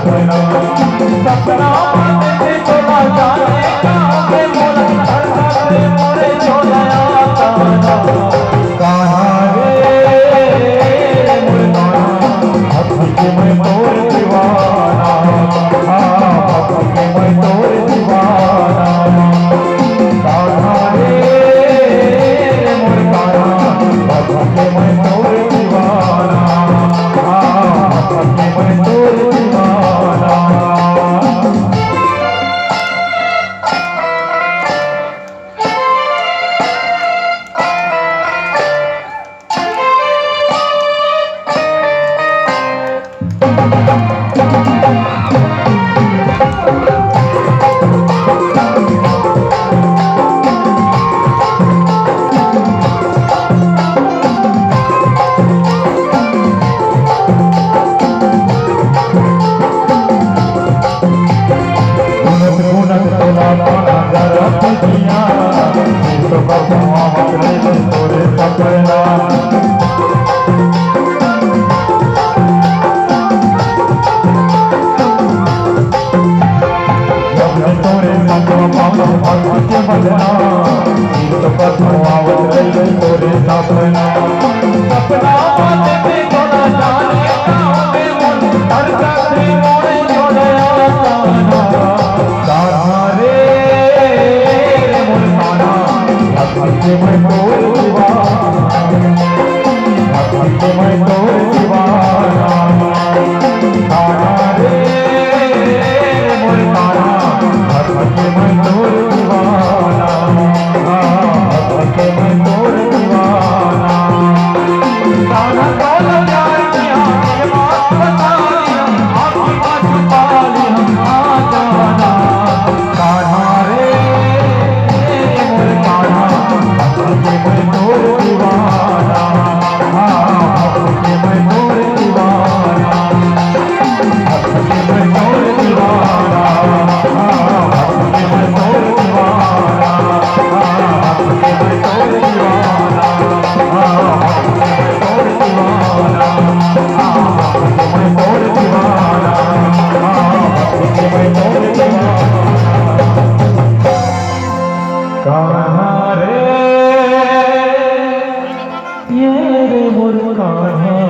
सपना सपना देखे चला जाने का के मोरा धड़कते मोरे चला कान्हा कान्हा रे मोरे कान्हा भक्ति के मैं तोर दीवाना भक्ति के मैं तोर दीवाना कान्हा रे मोरे कान्हा भक्ति के मैं तोर दीवाना भक्ति के मैं तोर दीवाना। कान्हा रे ये रे मोर कान्हा।